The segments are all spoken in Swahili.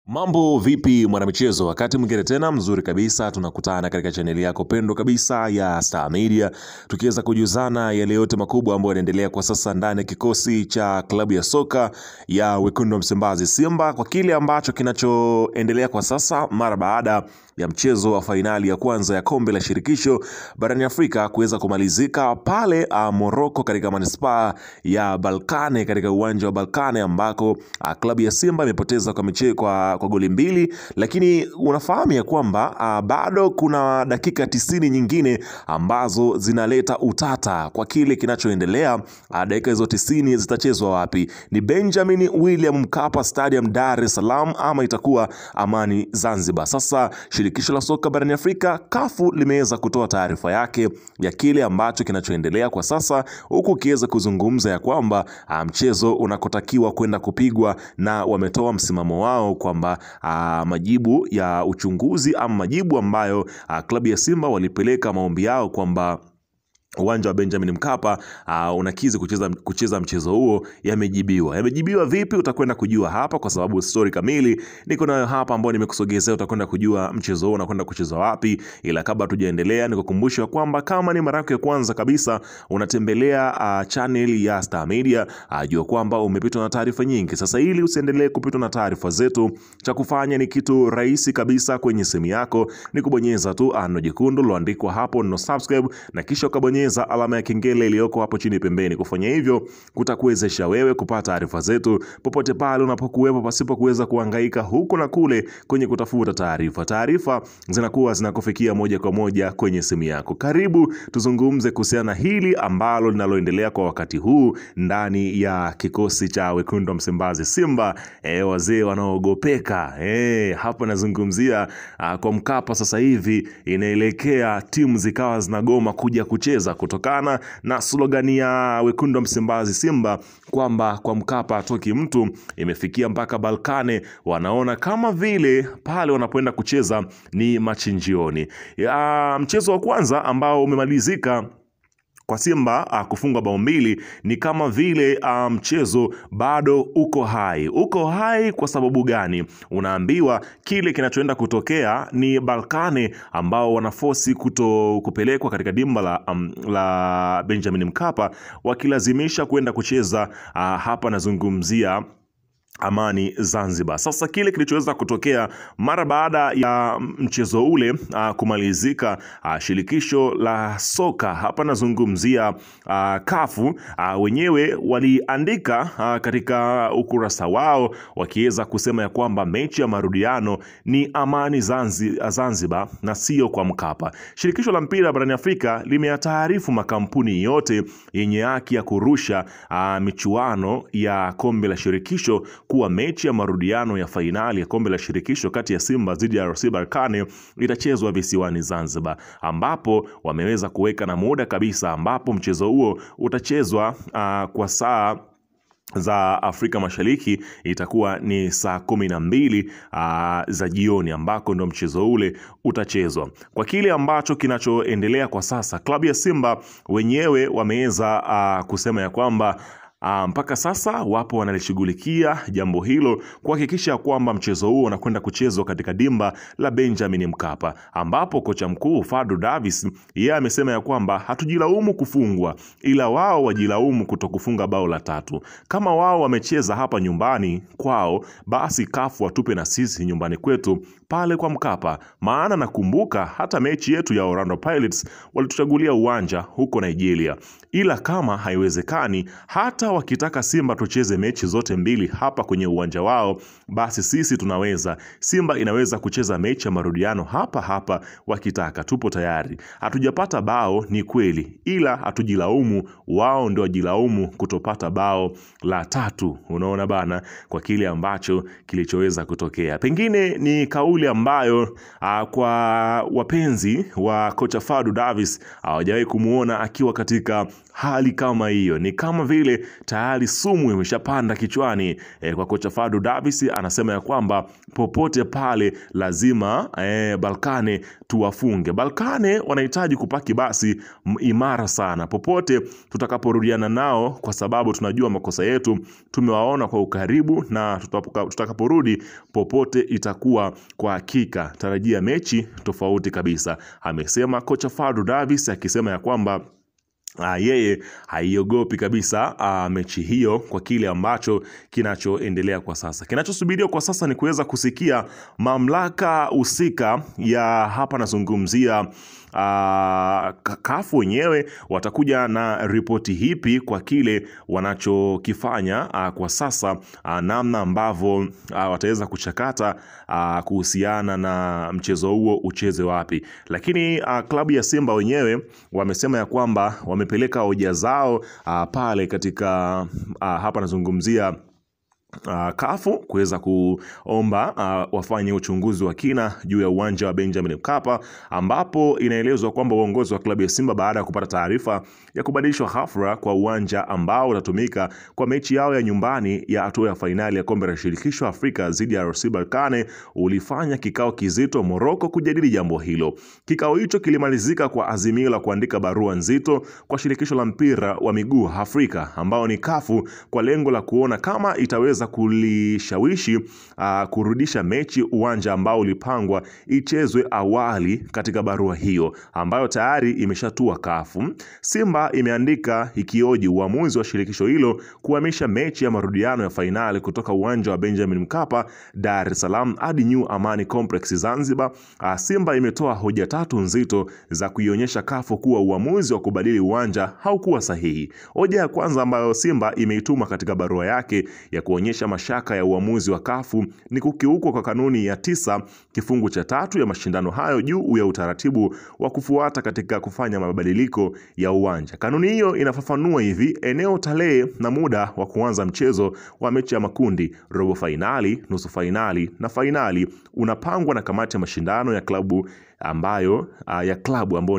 Mambo vipi mwanamichezo, wakati mwingine tena mzuri kabisa tunakutana katika chaneli yako pendwa kabisa ya Star Media, tukiweza kujuzana yale yote makubwa ambayo yanaendelea kwa sasa ndani ya kikosi cha klabu ya soka ya Wekundu wa Msimbazi Simba, kwa kile ambacho kinachoendelea kwa sasa mara baada ya mchezo wa fainali ya kwanza ya kombe la shirikisho barani Afrika kuweza kumalizika pale Morocco katika manispaa ya Balkane, katika uwanja wa Balkane ambako klabu ya Simba imepoteza kwa goli mbili. Lakini unafahamu ya kwamba bado kuna dakika 90 nyingine ambazo zinaleta utata kwa kile kinachoendelea. Dakika hizo 90 zitachezwa wapi? Ni Benjamin William Mkapa Stadium Dar es Salaam ama itakuwa Amani Zanzibar? Sasa shirikisho la soka barani Afrika CAF limeweza kutoa taarifa yake ya kile ambacho kinachoendelea kwa sasa, huku kiweza kuzungumza ya kwamba mchezo unakotakiwa kwenda kupigwa, na wametoa msimamo wao kwamba majibu ya uchunguzi ama majibu ambayo klabu ya Simba walipeleka maombi yao kwamba uwanja wa Benjamin Mkapa unakizi kucheza mchezo huo yamejibiwa. Yamejibiwa vipi? Utakwenda kujua hapa, kwa sababu story kamili niko nayo hapa ambayo nimekusogezea. Utakwenda kujua mchezo huo unakwenda kuchezwa wapi. Ila kabla tujaendelea, nikukumbusha kwamba kama ni mara yako ya kwanza kabisa unatembelea channel ya Star Media, jua kwamba umepitwa na taarifa nyingi. Sasa ili usiendelee kupitwa na taarifa zetu, cha kufanya ni kitu rahisi kabisa. Kwenye simu yako ni kubonyeza tu neno jekundu liloandikwa hapo neno subscribe, na kisha ukabonyeza alama ya kengele iliyoko hapo chini pembeni. Kufanya hivyo kutakuwezesha wewe kupata taarifa zetu popote pale unapokuwepo, pasipo kuweza kuhangaika huko na kule kwenye kutafuta taarifa. Taarifa zinakuwa zinakufikia moja kwa moja kwenye simu yako. Karibu tuzungumze kuhusiana hili ambalo linaloendelea kwa wakati huu ndani ya kikosi cha Wekundu wa Msimbazi Simba. Wazee wanaogopeka. Hapo nazungumzia kwa Mkapa sasa hivi inaelekea timu zikawa zinagoma kuja kucheza kutokana na slogani ya Wekundu wa Msimbazi Simba kwamba kwa Mkapa atoki mtu. Imefikia mpaka Balkane wanaona kama vile pale wanapoenda kucheza ni machinjioni. Mchezo wa kwanza ambao umemalizika kwa Simba kufunga bao mbili, ni kama vile mchezo bado uko hai. Uko hai kwa sababu gani? Unaambiwa kile kinachoenda kutokea ni Balkane ambao wanaforce kupelekwa katika dimba la Benjamin Mkapa, wakilazimisha kwenda kucheza hapa nazungumzia Amani Zanzibar. Sasa kile kilichoweza kutokea mara baada ya mchezo ule kumalizika, shirikisho la soka hapa nazungumzia CAF wenyewe waliandika katika ukurasa wao wakiweza kusema ya kwamba mechi ya marudiano ni Amani Zanzibar na sio kwa Mkapa. Shirikisho la mpira barani Afrika limeyataarifu makampuni yote yenye haki ya kurusha michuano ya kombe la shirikisho kuwa mechi ya marudiano ya fainali ya kombe la shirikisho kati ya Simba dhidi ya RS Berkane itachezwa visiwani Zanzibar, ambapo wameweza kuweka na muda kabisa ambapo mchezo huo utachezwa kwa saa za Afrika Mashariki. Itakuwa ni saa 12 za jioni ambako ndo mchezo ule utachezwa. Kwa kile ambacho kinachoendelea kwa sasa, klabu ya Simba wenyewe wameweza kusema ya kwamba mpaka sasa wapo wanalishughulikia jambo hilo kuhakikisha kwamba mchezo huo unakwenda kuchezwa katika dimba la Benjamin Mkapa, ambapo kocha mkuu Fadlu Davis yeye amesema ya kwamba hatujilaumu kufungwa, ila wao wajilaumu kutokufunga bao la 3. Kama wao wamecheza hapa nyumbani kwao, basi CAF watupe na sisi nyumbani kwetu pale kwa Mkapa. Maana nakumbuka hata mechi yetu ya Orlando Pirates walituchagulia uwanja huko Nigeria. Ila kama haiwezekani, hata wakitaka Simba tucheze mechi zote mbili hapa kwenye uwanja wao, basi sisi tunaweza. Simba inaweza kucheza mechi ya marudiano hapa wakitaka, tupo tayari. Hatujapata bao ni kweli, ila hatujilaumu, wao ndio wajilaumu kutopata bao la 3. Unaona bana, kwa kile ambacho kilichoweza kutokea. Pengine ni kauli ambayo kwa wapenzi wa kocha Fadlu Davis hawajawahi kumuona akiwa katika hali kama hiyo. Ni kama vile tayari sumu imeshapanda kichwani kwa kocha Fadlu Davis. Anasema ya kwamba popote pale lazima Berkane tuwafunge. Berkane wanahitaji kupaki basi imara sana popote tutakaporudiana nao, kwa sababu tunajua makosa yetu, tumewaona kwa ukaribu, na tutakaporudi popote itakuwa kwa hakika tarajia mechi tofauti kabisa, amesema kocha Fadlu Davis, akisema ya kwamba yeye haiogopi kabisa mechi hiyo kwa kile ambacho kinachoendelea kwa sasa. Kinachosubiriwa kwa sasa ni kuweza kusikia mamlaka husika ya hapa, nazungumzia CAF wenyewe watakuja na ripoti hipi kwa kile wanachokifanya kwa sasa, namna ambavyo wataweza kuchakata kuhusiana na mchezo huo ucheze wapi. Lakini klabu ya Simba wenyewe wamesema ya kwamba wamepeleka hoja zao pale katika hapa nazungumzia CAF kuweza kuomba wafanye uchunguzi wa kina juu ya uwanja wa Benjamin Mkapa, ambapo inaelezwa kwamba uongozi wa klabu ya Simba baada ya kupata taarifa ya kubadilishwa ghafla kwa uwanja ambao utatumika kwa mechi yao ya nyumbani ya hatua ya fainali ya kombe la shirikisho Afrika dhidi ya RS Berkane, ulifanya kikao kizito Morocco kujadili jambo hilo. Kikao hicho kilimalizika kwa azimio la kuandika barua nzito kwa shirikisho la mpira wa miguu Afrika ambao ni CAF, kwa lengo la kuona kama itaweza kulishawishi kurudisha mechi uwanja ambao ulipangwa ichezwe awali katika barua hiyo ambayo tayari imeshatua CAF. Simba imeandika ikioji uamuzi wa shirikisho hilo kuhamisha mechi ya marudiano ya fainali kutoka uwanja wa Benjamin Mkapa Dar es Salaam hadi New Amani Complex Zanzibar. Simba imetoa hoja tatu nzito za kuionyesha CAF kuwa uamuzi wa kubadili uwanja haukuwa sahihi. Hoja ya kwanza ambayo Simba imeituma katika barua yake ya kuonyesha mashaka ya uamuzi wa CAF ni kukiukwa kwa kanuni ya 9 kifungu cha 3 ya mashindano hayo juu ya utaratibu wa kufuata katika kufanya mabadiliko ya uwanja. Kanuni hiyo inafafanua hivi: eneo, tarehe na muda wa kuanza mchezo wa mechi ya makundi, robo fainali, nusu fainali na fainali unapangwa na kamati ya mashindano ya klabu ambayo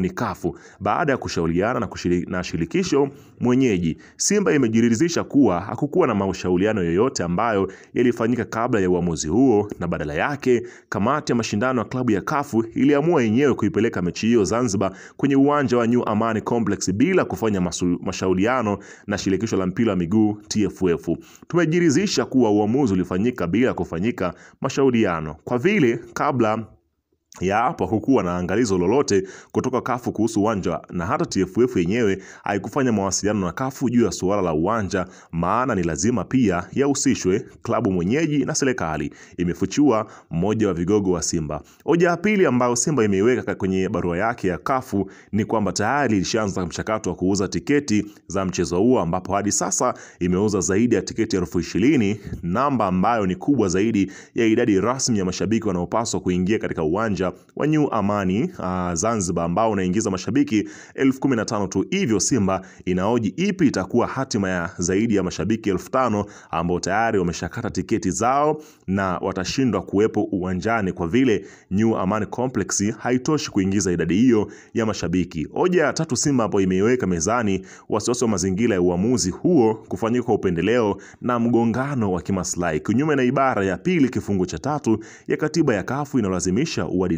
ni CAF baada ya kushauriana na shirikisho mwenyeji. Simba imejiridhisha kuwa hakukuwa na mashauriano yoyote ambayo yalifanyika kabla ya uamuzi huo, na badala yake kamati ya mashindano ya klabu ya CAF iliamua yenyewe kuipeleka mechi hiyo Zanzibar kwenye uwanja wa New Amani Complex bila kufanya mashauriano na shirikisho la mpira wa miguu TFF. Tumejiridhisha kuwa uamuzi ulifanyika bila kufanyika mashauriano, kwa vile kabla ya hapo hukuwa na angalizo lolote kutoka CAF kuhusu uwanja, na hata TFF yenyewe haikufanya mawasiliano na CAF juu ya suala la uwanja, maana ni lazima pia yahusishwe klabu mwenyeji na serikali, imefichua mmoja wa vigogo wa Simba. Hoja ya pili ambayo Simba imeiweka kwenye barua yake ya CAF ni kwamba tayari ilishaanza mchakato wa kuuza tiketi za mchezo huo, ambapo hadi sasa imeuza zaidi ya tiketi 20,000, namba ambayo ni kubwa zaidi ya idadi rasmi ya mashabiki wanaopaswa kuingia katika uwanja wa New Amani Zanzibar ambao unaingiza mashabiki 15,000 tu. Hivyo Simba inaoji ipi itakuwa hatima ya zaidi ya mashabiki 5,000 ambao tayari wameshakata tiketi zao na watashindwa kuwepo uwanjani kwa vile New Amani Complex haitoshi kuingiza idadi hiyo ya mashabiki. Hoja ya tatu Simba hapo imeiweka mezani wasiwasi wa mazingira ya uamuzi huo kufanyika kwa upendeleo na mgongano wa kimaslahi, kinyume na ibara ya 2 kifungu cha 3 ya katiba ya CAF inalazimisha uadilifu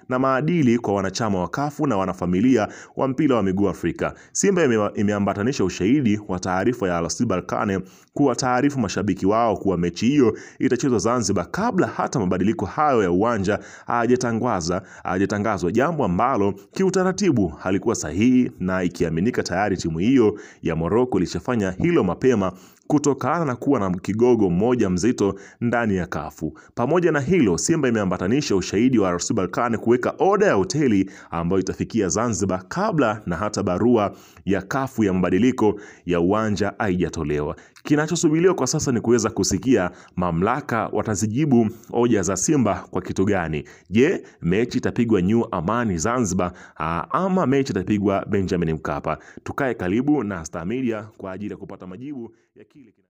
na maadili kwa wanachama wa CAF na wanafamilia wa mpira wa miguu Afrika. Simba imeambatanisha ushahidi wa taarifa ya RS Berkane kuwa taarifu mashabiki wao kuwa mechi hiyo itachezwa Zanzibar kabla hata mabadiliko hayo ya uwanja hajatangazwa, jambo ambalo kiutaratibu halikuwa sahihi, na ikiaminika tayari timu hiyo ya Morocco ilishafanya hilo mapema kutokana na kuwa na kigogo mmoja mzito ndani ya CAF. Pamoja na hilo, Simba imeambatanisha ushahidi wa RS Berkane kuweka oda ya hoteli ambayo itafikia Zanzibar kabla na hata barua ya CAF ya mabadiliko ya uwanja haijatolewa. Kinachosubiriwa kwa sasa ni kuweza kusikia mamlaka watazijibu hoja za Simba kwa kitu gani. Je, mechi itapigwa New Amani Zanzibar ama mechi itapigwa Benjamin Mkapa? Tukae karibu na Star Media kwa ajili ya kupata majibu ya kile